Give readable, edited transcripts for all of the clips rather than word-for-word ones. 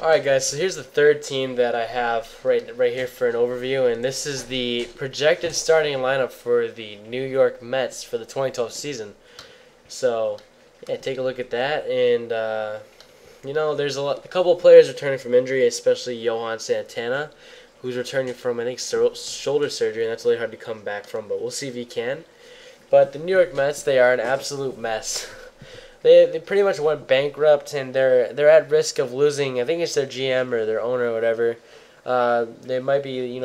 Alright guys, so here's the third team that I have right here for an overview, and this is the projected starting lineup for the New York Mets for the 2012 season. So, yeah, take a look at that, and there's a couple of players returning from injury, especially Johan Santana, who's returning from, I think, shoulder surgery, and that's really hard to come back from, but we'll see if he can. But the New York Mets, they are an absolute mess. They pretty much went bankrupt, and they're at risk of losing. I think it's their GM or their owner or whatever. They might be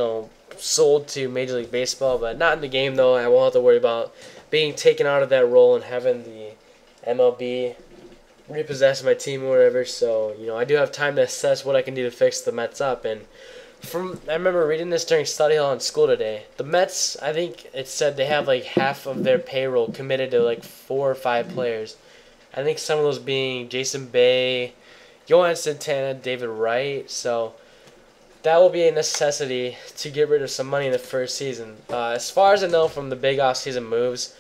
sold to Major League Baseball, but not in the game though. I won't have to worry about being taken out of that role and having the MLB repossess my team or whatever. So I do have time to assess what I can do to fix the Mets up. And I remember reading this during study hall in school today. The Mets, I think it said they have like half of their payroll committed to like 4 or 5 players. I think some of those being Jason Bay, Johan Santana, David Wright. So that will be a necessity to get rid of some money in the first season. As far as I know from the big offseason moves,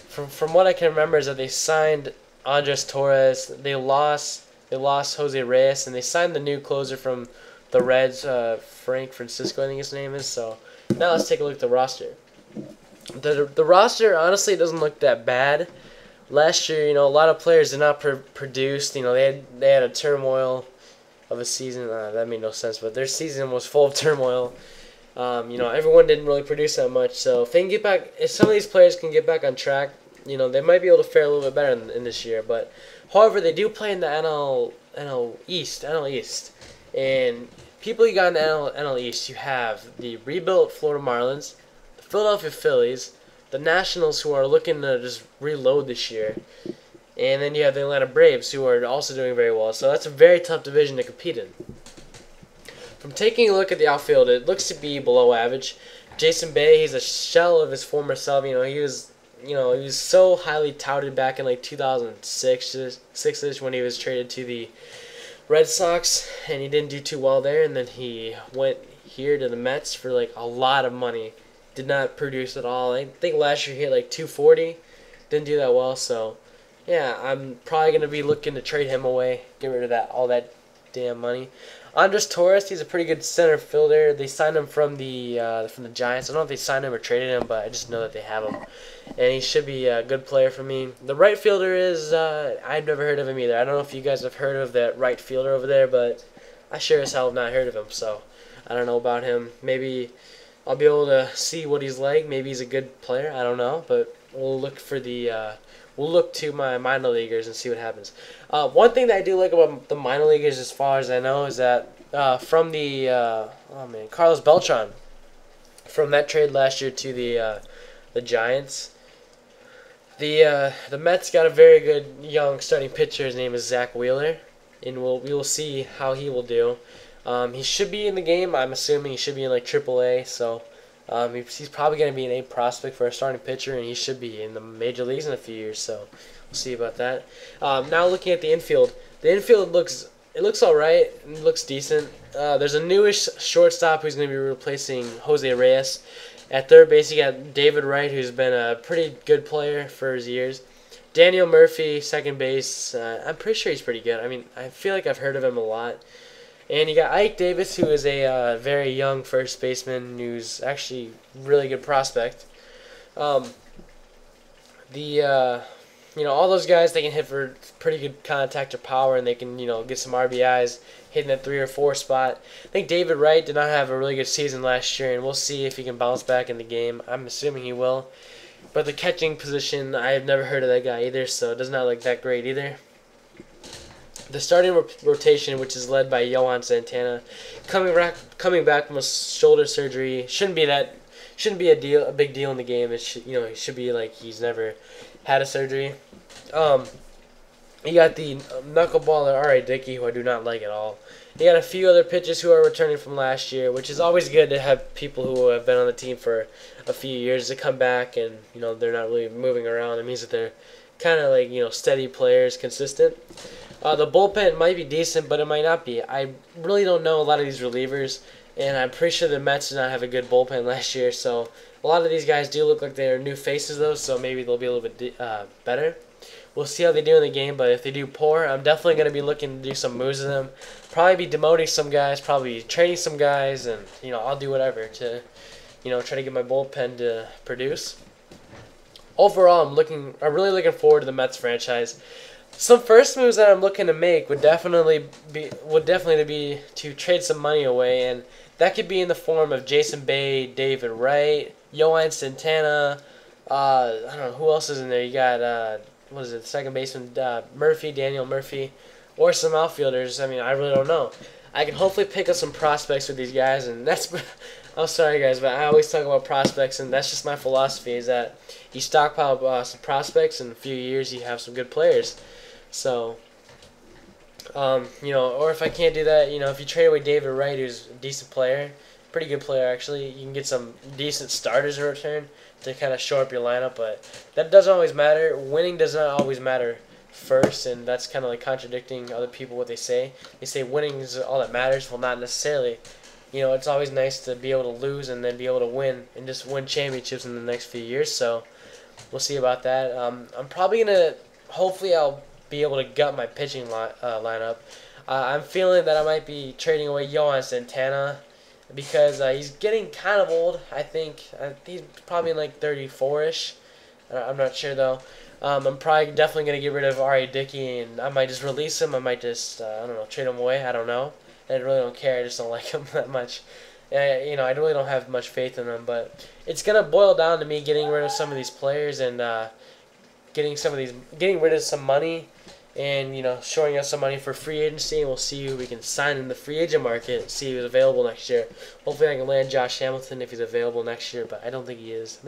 from what I can remember is that they signed Andres Torres, they lost Jose Reyes, and they signed the new closer from the Reds, Frank Francisco, I think his name is. So now let's take a look at the roster. The roster honestly doesn't look that bad. Last year, a lot of players did not produce. They had a turmoil of a season. That made no sense, but their season was full of turmoil. Everyone didn't really produce that much. So if some of these players can get back on track, they might be able to fare a little bit better in this year. But however, they do play in the NL East, and people you got in the NL East, you have the rebuilt Florida Marlins, the Philadelphia Phillies, the Nationals, who are looking to just reload this year, and then you have the Atlanta Braves, who are also doing very well. So that's a very tough division to compete in. From taking a look at the outfield, it looks to be below average. Jason Bay, he's a shell of his former self. He was so highly touted back in like 2006-ish when he was traded to the Red Sox, and he didn't do too well there, and then he went here to the Mets for like a lot of money. Did not produce at all. I think last year he hit like 240. Didn't do that well, so yeah, I'm probably going to be looking to trade him away, get rid of all that damn money. Andres Torres, he's a pretty good center fielder. They signed him from the Giants. I don't know if they signed him or traded him, but I just know that they have him, and he should be a good player for me. The right fielder is I've never heard of him either. I don't know if you guys have heard of that right fielder over there, but I sure as hell have not heard of him, so I don't know about him. Maybe I'll be able to see what he's like. Maybe he's a good player. I don't know, but we'll look to my minor leaguers and see what happens. One thing that I do like about the minor leaguers, as far as I know, is that from Carlos Beltran, from that trade last year to the Giants, the Mets got a very good young starting pitcher. His name is Zach Wheeler, and we will see how he will do. He should be in the game. I'm assuming he should be in like AAA. So he's probably going to be an A prospect for a starting pitcher, and he should be in the major leagues in a few years. So we'll see about that. Now looking at the infield looks all right. It looks decent. There's a newish shortstop who's going to be replacing Jose Reyes. At third base, you got David Wright, who's been a pretty good player for his years. Daniel Murphy, second base. I'm pretty sure he's pretty good. I mean, I feel like I've heard of him a lot. And you got Ike Davis, who is a very young first baseman who's actually a really good prospect. All those guys, they can hit for pretty good contact or power, and they can, get some RBIs hitting that 3 or 4 spot. I think David Wright did not have a really good season last year, and we'll see if he can bounce back in the game. I'm assuming he will. But the catching position, I have never heard of that guy either, so it does not look that great either. The starting rotation, which is led by Johan Santana, coming back from a shoulder surgery, shouldn't be a big deal in the game. It should be like he's never had a surgery. You got the knuckleballer R.A. Dickey, who I do not like at all. You got a few other pitchers who are returning from last year, which is always good to have people who have been on the team for a few years to come back, and they're not really moving around. It means that they're kind of like steady players, consistent. The bullpen might be decent, but it might not be. I really don't know a lot of these relievers, and I'm pretty sure the Mets did not have a good bullpen last year, so a lot of these guys do look like they're new faces, though, so maybe they'll be a little bit better. We'll see how they do in the game, but if they do poor, I'm definitely going to be looking to do some moves with them. Probably be demoting some guys, probably training some guys, and I'll do whatever to try to get my bullpen to produce. Overall, I'm really looking forward to the Mets franchise. Some first moves that I'm looking to make would definitely be to trade some money away, and that could be in the form of Jason Bay, David Wright, Yoan Santana. I don't know who else is in there. You got what is it, second baseman Murphy, Daniel Murphy, or some outfielders. I mean, I really don't know. I can hopefully pick up some prospects with these guys, and that's. I'm sorry, guys, but I always talk about prospects, and that's just my philosophy. Is that you stockpile some prospects, and in a few years you have some good players. So, or if I can't do that, if you trade away David Wright, who's a decent player, pretty good player actually, you can get some decent starters in return to kind of shore up your lineup. But that doesn't always matter. Winning does not always matter first, and that's kind of like contradicting other people what they say. They say winning is all that matters. Well, not necessarily. It's always nice to be able to lose and then be able to win and just win championships in the next few years. So we'll see about that. I'm probably gonna. Hopefully, I'll be able to gut my pitching lineup. I'm feeling that I might be trading away Yoan Santana because he's getting kind of old. I think he's probably in like 34-ish. I'm not sure though. I'm probably definitely gonna get rid of R.A. Dickey, and I might just release him. I might just I don't know, trade him away. I don't know. I really don't care. I just don't like him that much. I really don't have much faith in him. But it's gonna boil down to me getting rid of some of these players and getting rid of some money, and shoring up some money for free agency, and we'll see who we can sign in the free agent market. See who's available next year. Hopefully, I can land Josh Hamilton if he's available next year, but I don't think he is.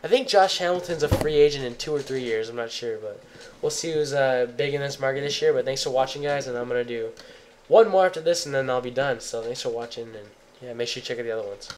I think Josh Hamilton's a free agent in 2 or 3 years. I'm not sure, but we'll see who's big in this market this year. But thanks for watching, guys, and I'm gonna do one more after this, and then I'll be done. So thanks for watching, and yeah, make sure you check out the other ones.